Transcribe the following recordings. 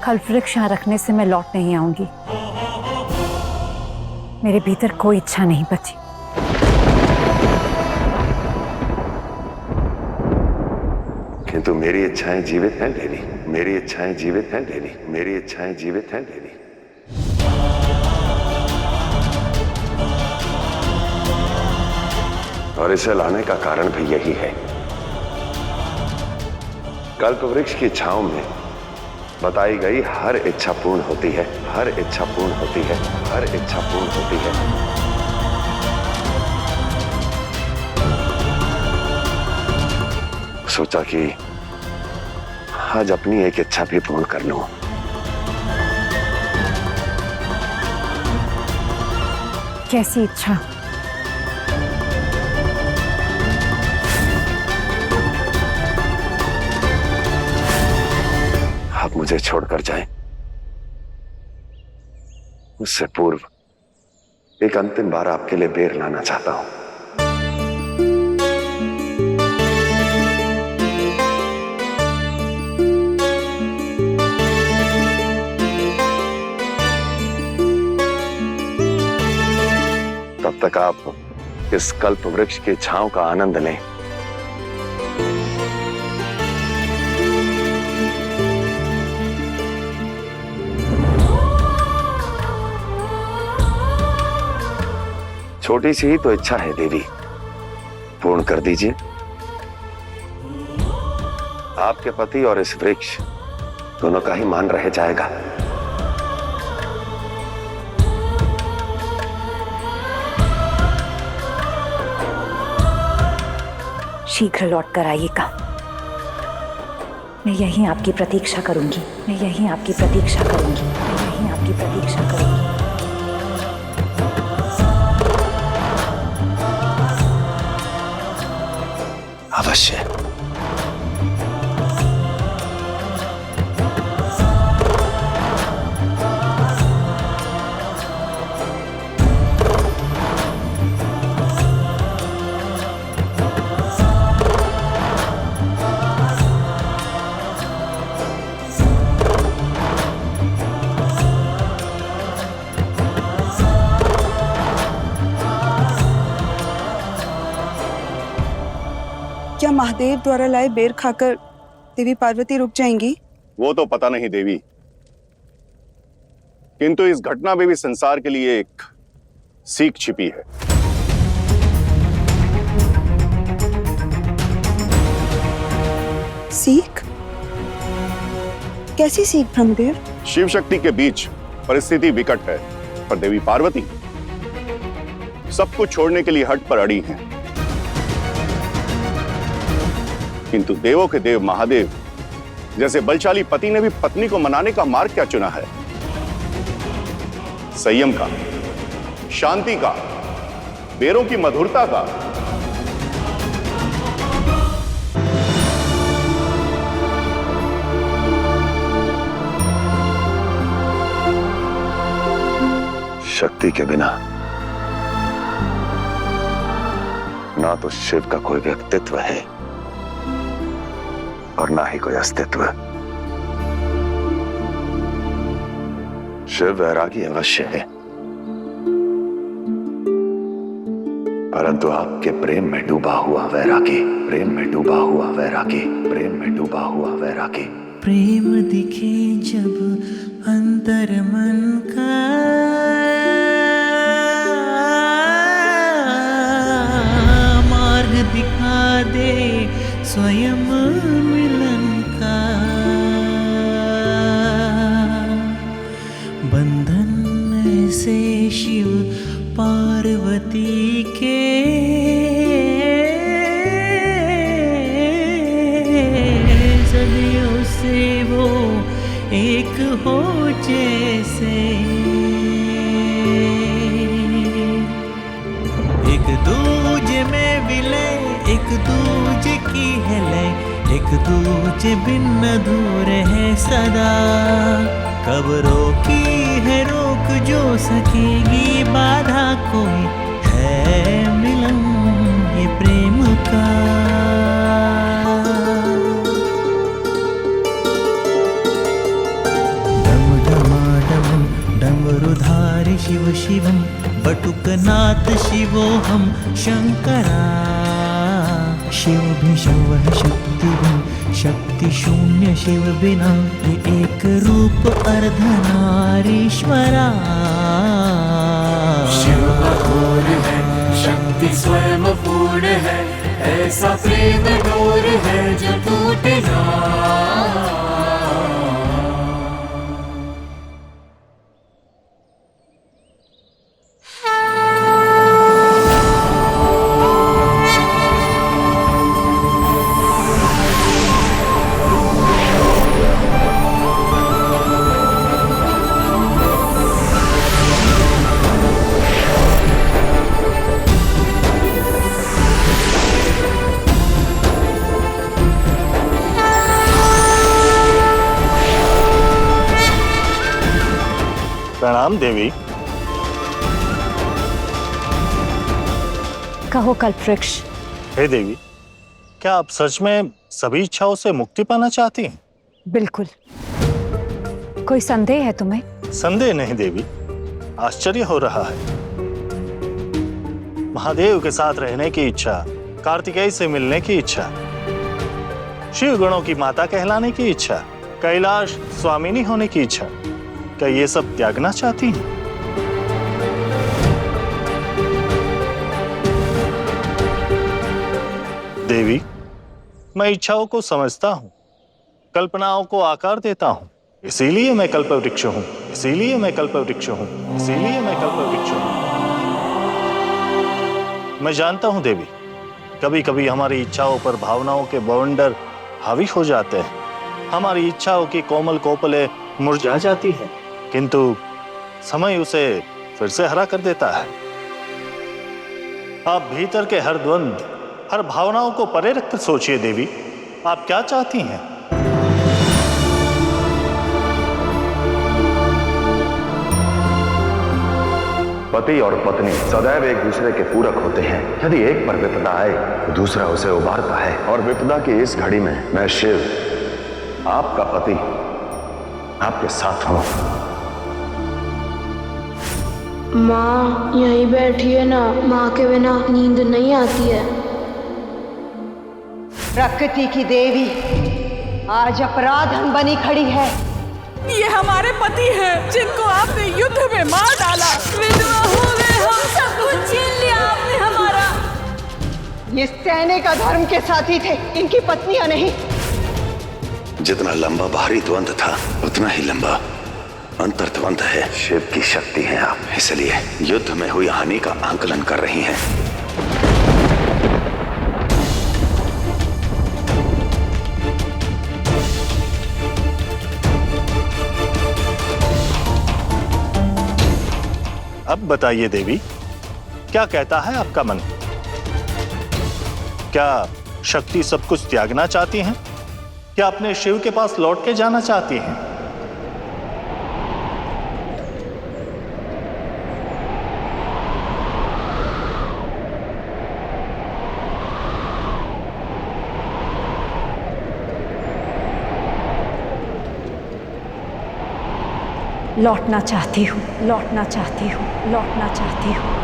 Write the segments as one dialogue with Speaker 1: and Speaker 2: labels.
Speaker 1: कल्प वृक्ष यहाँ रखने से मैं लौट नहीं आऊंगी। मेरे भीतर कोई इच्छा नहीं बची।
Speaker 2: किंतु मेरी इच्छाएं जीवित हैं देवी, मेरी इच्छाएं जीवित हैं देवी, मेरी इच्छाएं जीवित हैं देवी। और इसे लाने का कारण भी यही है। कल्प वृक्ष की छांव में बताई गई हर इच्छा पूर्ण होती है, हर इच्छा पूर्ण होती है, हर इच्छा पूर्ण होती है। सोचा कि आज अपनी एक इच्छा भी पूर्ण कर लूं।
Speaker 1: कैसी इच्छा?
Speaker 2: आप मुझे छोड़कर जाएं। उससे पूर्व एक अंतिम बार आपके लिए बेर लाना चाहता हूं। तब तक आप इस कल्प वृक्ष की छांव का आनंद लें। छोटी सी ही तो इच्छा है देवी, पूर्ण कर दीजिए। आपके पति और इस वृक्ष दोनों का ही मान रह जाएगा।
Speaker 1: शीघ्र लौट कर आइएगा। मैं यहीं आपकी प्रतीक्षा करूंगी, मैं यहीं आपकी प्रतीक्षा करूंगी, मैं यहीं आपकी प्रतीक्षा करूंगी।
Speaker 2: अवश्य।
Speaker 3: क्या महादेव द्वारा लाए बेर खाकर देवी पार्वती रुक जाएंगी?
Speaker 4: वो तो पता नहीं देवी, किंतु इस घटना में भी संसार के लिए एक सीख छिपी है।
Speaker 3: सीख? कैसी सीख ब्रह्मदेव?
Speaker 4: शिव शक्ति के बीच परिस्थिति विकट है, पर देवी पार्वती सब कुछ छोड़ने के लिए हट पर अड़ी हैं। किंतु देवों के देव महादेव जैसे बलशाली पति ने भी पत्नी को मनाने का मार्ग क्या चुना है? संयम का, शांति का, बेरों की मधुरता का।
Speaker 2: शक्ति के बिना ना तो शिव का कोई व्यक्तित्व है और ना ही कोई अस्तित्व। शिव वैरागी अवश्य है, परंतु आपके प्रेम में डूबा हुआ वैरागी, प्रेम में डूबा हुआ वैरागी, प्रेम में डूबा हुआ वैरागी।
Speaker 5: प्रेम दिखे जब अंतर मन का, मार्ग दिखा दे स्वयं मिलन का। बंधन ऐसे शिव पार्वती के, सदियों से वो एक हो जैसे। एक दूजे में विलय, एक दूजे की है लय, एक दूजे बिन अधूरे है सदा। कब रोकी है रोक जो सकेगी बाधा, कोई है मिलन ये प्रेम का। वो हम शंकरा। शिव भी शव है शक्ति भी शक्ति शून्य शिव बिना, ये एक रूप अर्धनारीश्वरा।
Speaker 6: शिव अघोर है शक्ति स्वयं पूर्ण है, ऐसा प्रेम डोर है जो टूटे ना।
Speaker 4: प्रणाम देवी।
Speaker 1: कहो कल्पवृक्ष।
Speaker 7: हे देवी, क्या आप सच में सभी इच्छाओं से मुक्ति पाना चाहती हैं?
Speaker 1: बिल्कुल। कोई संदेह है तुम्हें?
Speaker 7: संदेह नहीं देवी, आश्चर्य हो रहा है। महादेव के साथ रहने की इच्छा, कार्तिकेय से मिलने की इच्छा, शिव गणों की माता कहलाने की इच्छा, कैलाश स्वामिनी होने की इच्छा, क्या ये सब त्यागना चाहती हैं? देवी, मैं इच्छाओं को समझता हूं, कल्पनाओं को आकार देता हूं, इसीलिए मैं कल्पवृक्ष हूं, इसीलिए मैं कल्पवृक्ष हूं, इसीलिए मैं कल्पवृक्ष हूं। मैं जानता हूं देवी, कभी कभी हमारी इच्छाओं पर भावनाओं के बवंडर हावी हो जाते हैं, हमारी इच्छाओं की कोमल कोपलें मुरझा जाती हैं, किंतु समय उसे फिर से हरा कर देता है। आप भीतर के हर द्वंद, हर भावनाओं को परे रखकर सोचिए देवी, आप क्या चाहती हैं?
Speaker 2: पति और पत्नी सदैव एक दूसरे के पूरक होते हैं। यदि एक पर विपदा आए तो दूसरा उसे उबारता है, और विपदा की इस घड़ी में मैं शिव, आपका पति, आपके साथ हूं।
Speaker 8: माँ यहीं बैठी है ना, माँ के बिना नींद नहीं आती है।
Speaker 9: प्रकृति की देवी आज अपराधन बनी खड़ी है।
Speaker 10: ये हमारे पति हैं जिनको आपने युद्ध में मार डाला। विधवा हो गए हम, सब कुछ छीन लिया आपने हमारा।
Speaker 9: ये सैनिक का धर्म के साथी थे, इनकी पत्नियां नहीं।
Speaker 2: जितना लंबा बाहरी द्वंद था उतना ही लंबा अंतर्द्वंद है। शिव की शक्ति है आप, इसलिए युद्ध में हुई हानि का आंकलन कर रही हैं।
Speaker 7: अब बताइए देवी, क्या कहता है आपका मन? क्या शक्ति सब कुछ त्यागना चाहती हैं? क्या अपने शिव के पास लौट के जाना चाहती हैं?
Speaker 1: लौटना चाहती हूँ, लौटना चाहती हूँ, लौटना चाहती हूँ।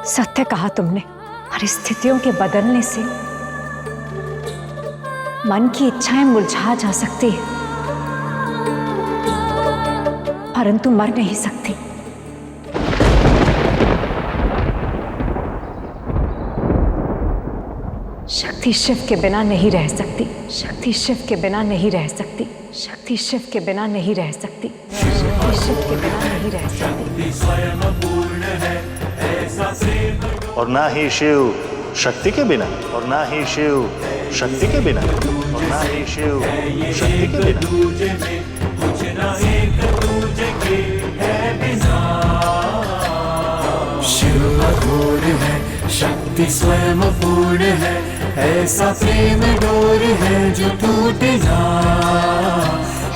Speaker 1: सत्य कहा तुमने। परिस्थितियों के बदलने से मन की इच्छाएं मुरझा जा सकती है, परंतु मर नहीं सकती। शक्ति शिव के बिना नहीं रह सकती, शक्ति शिव के बिना नहीं रह सकती, शक्ति शिव के बिना नहीं रह सकती, शक्ति शिव के बिना नहीं रह सकती।
Speaker 7: और ना ही शिव शक्ति के बिना, और ना ही शिव शक्ति के बिना, और ना ही शिव शक्ति के बिना।
Speaker 6: शिव अघोर है, शक्ति स्वयं पूर्ण है, ऐसा प्रेम डोर है जो टूटे ना।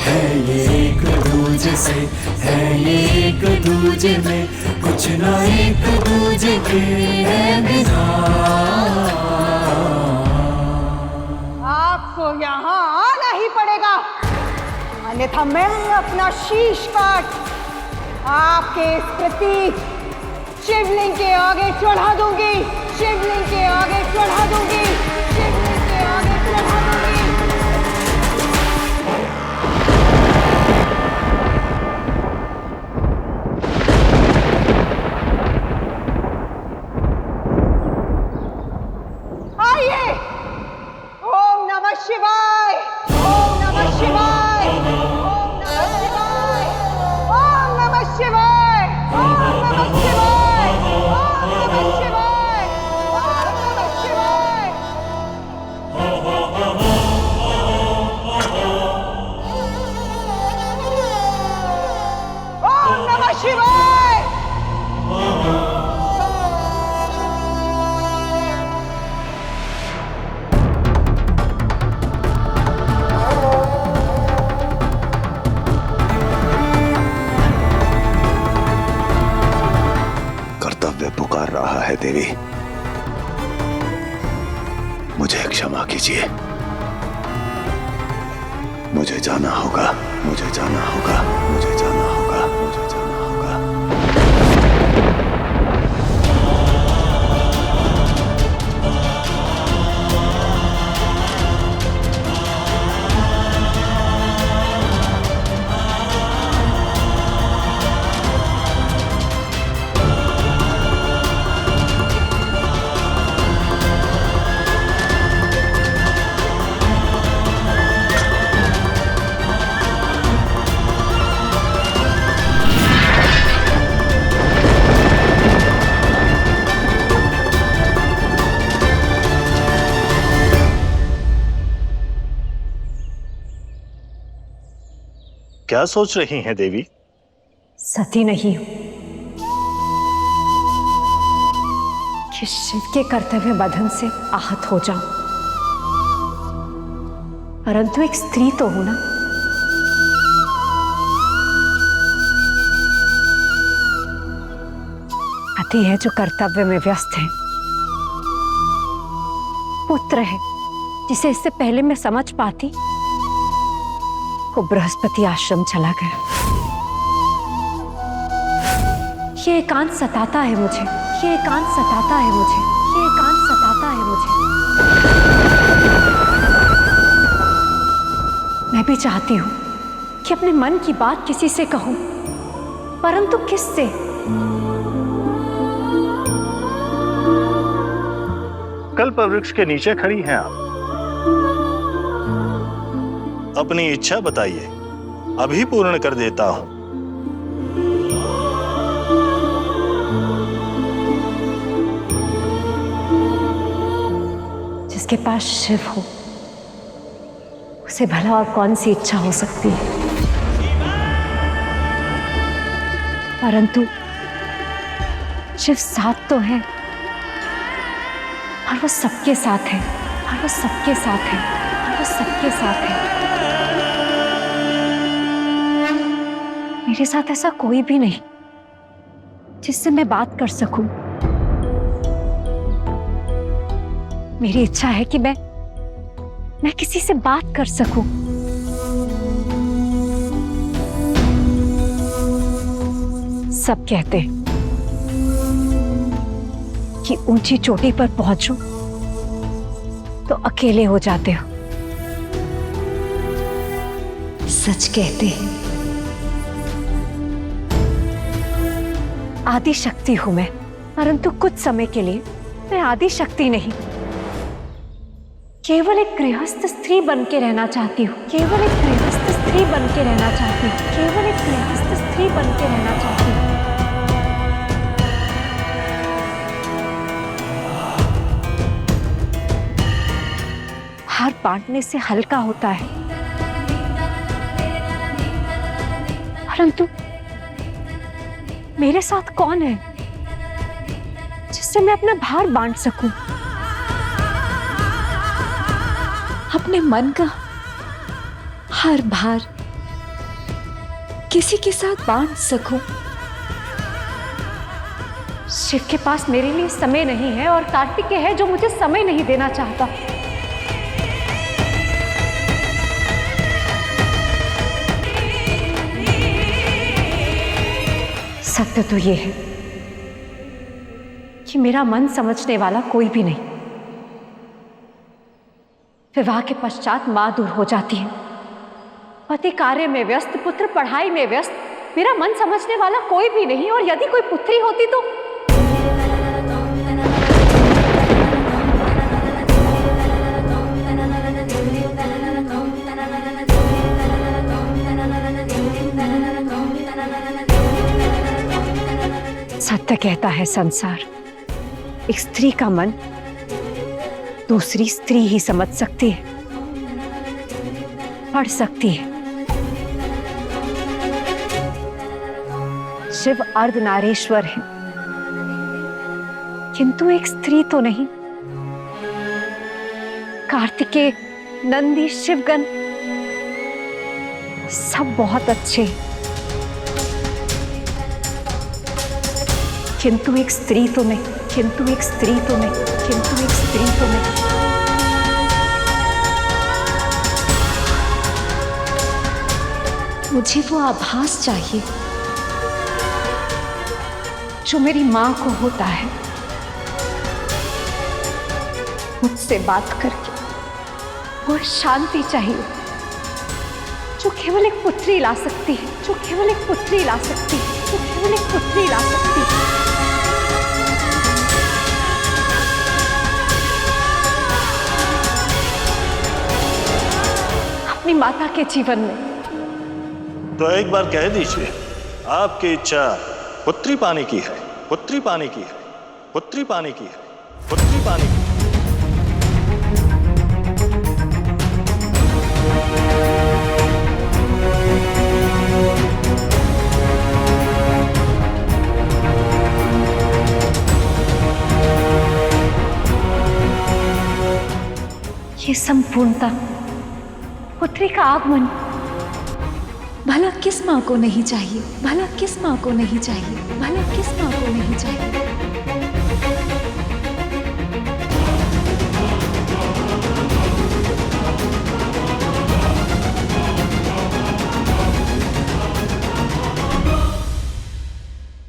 Speaker 6: है ये एक दूजे से, है ये एक दूजे में, कुछ ना एक दूजे के है बिना।
Speaker 9: आपको यहाँ आना ही पड़ेगा, अन्यथा मैं अपना शीश काट आपके इस प्रतीक शिवलिंग के आगे चढ़ा दूंगी, शिवलिंग के आगे चढ़ा दूंगी, शिवलिंग के आगे चढ़ा दूंगी। आइए, ओम नमः शिवाय, ओम नमः शिवाय, ओम नमः शिवाय, ओम नमः शिवाय, ओम नमः शिवाय, ओम नमः शिवाय, ओम नमः शिवाय। ओम नमः शिवाय।
Speaker 2: कर्तव्य पुकार रहा है देवी, मुझे क्षमा कीजिए। मुझे जाना होगा, मुझे जाना होगा, मुझे जाना होगा, मुझे जाना होगा।
Speaker 7: क्या सोच रही हैं देवी?
Speaker 1: सती नहीं हूं कि शिव के कर्तव्य बंधन से आहत हो जाऊं, परंतु एक स्त्री तो हूं ना। पति है जो कर्तव्य में व्यस्त है, पुत्र है जिसे इससे पहले मैं समझ पाती वो बृहस्पति आश्रम चला गया। ये एकांत सताता है मुझे, ये एकांत सताता है मुझे, ये एकांत सताता है मुझे। मैं भी चाहती हूं कि अपने मन की बात किसी से कहूं, परंतु किससे?
Speaker 7: कल्प वृक्ष के नीचे खड़ी हैं आप। अपनी इच्छा बताइए, अभी पूर्ण कर देता हूं।
Speaker 1: जिसके पास शिव हो उसे भला और कौन सी इच्छा हो सकती है? परंतु शिव साथ तो है, और वो सबके साथ है, और वो सबके साथ है, और वो सबके साथ है। मेरे साथ ऐसा कोई भी नहीं जिससे मैं बात कर सकूं। मेरी इच्छा है कि मैं किसी से बात कर सकूं। सब कहते हैं कि ऊंची चोटी पर पहुंचो तो अकेले हो जाते हो। सच कहते हैं आदि शक्ति हूं मैं, परंतु कुछ समय के लिए मैं आदि शक्ति नहीं, केवल एक गृहस्थ स्त्री बन के रहना चाहती हूँ, केवल एक गृहस्थ स्त्री बन के रहना चाहती हूँ, केवल एक गृहस्थ स्त्री बन के रहना चाहती हूँ। हार बांटने से हल्का होता है, परंतु मेरे साथ कौन है जिससे मैं अपना भार बांट सकूं? अपने मन का हर भार किसी के साथ बांट सकूं।
Speaker 11: शिव के पास मेरे लिए समय नहीं है और कार्तिकेय है जो मुझे समय नहीं देना चाहता। सत्य तो ये है कि मेरा मन समझने वाला कोई भी नहीं। विवाह के पश्चात मां दूर हो जाती है, पति कार्य में व्यस्त, पुत्र पढ़ाई में व्यस्त, मेरा मन समझने वाला कोई भी नहीं। और यदि कोई पुत्री होती तो सत्य कहता है संसार, एक स्त्री का मन दूसरी स्त्री ही समझ सकती है, पढ़ सकती है। शिव अर्धनारीश्वर है, किंतु एक स्त्री तो नहीं। कार्तिकेय, नंदी, शिवगण सब बहुत अच्छे हैं, किंतु एक स्त्री तो नहीं, किंतु एक स्त्री तो नहीं, किंतु एक स्त्री तो नहीं। मुझे वो आभास चाहिए जो मेरी मां को होता है, मुझसे बात करके वो शांति चाहिए जो केवल एक पुत्री ला सकती है, जो केवल एक पुत्री ला सकती है, जो केवल एक पुत्री ला सकती है। अपनी माता के जीवन में
Speaker 7: तो एक बार कह दीजिए, आपकी इच्छा पुत्री पाने की है, पुत्री पाने की है, पुत्री पाने की है, पुत्री पाने की है।
Speaker 11: ये संपूर्णता, पुत्री का आगमन,
Speaker 1: भला किस माँ को नहीं चाहिए, भला किस माँ को नहीं चाहिए, भला किस माँ को नहीं चाहिए।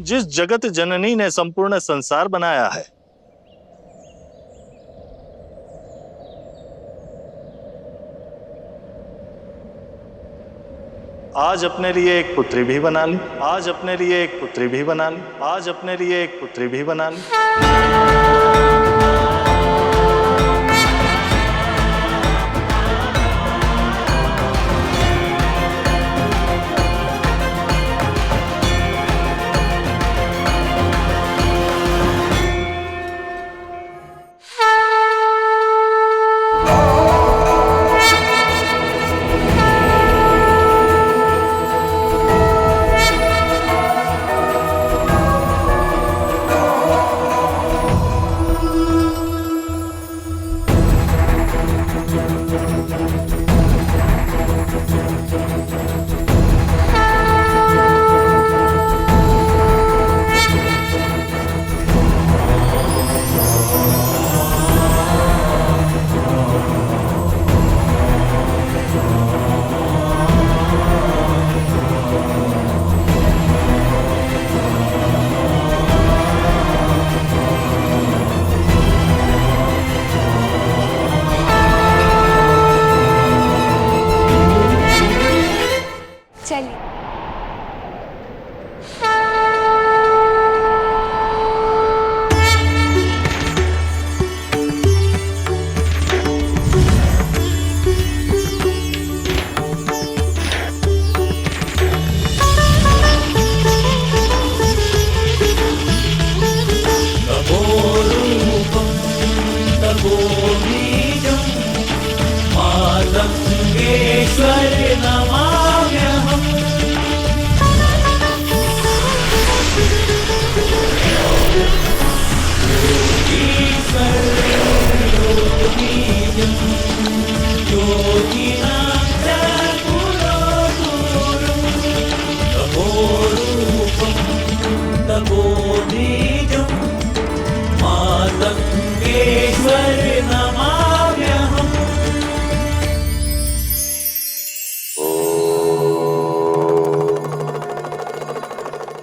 Speaker 7: जिस जगत जननी ने संपूर्ण संसार बनाया है, आज अपने लिए एक पुत्री भी बना ली, आज अपने लिए एक पुत्री भी बना ली, आज अपने लिए एक पुत्री भी बना ली।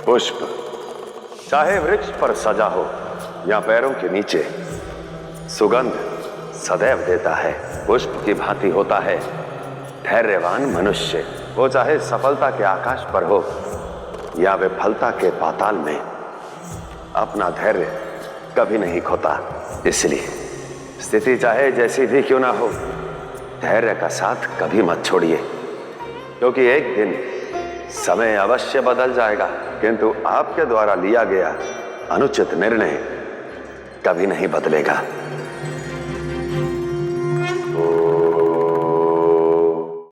Speaker 2: पुष्प चाहे वृक्ष पर सजा हो या पैरों के नीचे, सुगंध सदैव देता है। पुष्प की भांति होता है धैर्यवान मनुष्य। वो चाहे सफलता के आकाश पर हो या विफलता के पाताल में, अपना धैर्य कभी नहीं खोता। इसलिए स्थिति चाहे जैसी भी क्यों ना हो, धैर्य का साथ कभी मत छोड़िए, क्योंकि एक दिन समय अवश्य बदल जाएगा, किंतु आपके द्वारा लिया गया अनुचित निर्णय कभी नहीं बदलेगा।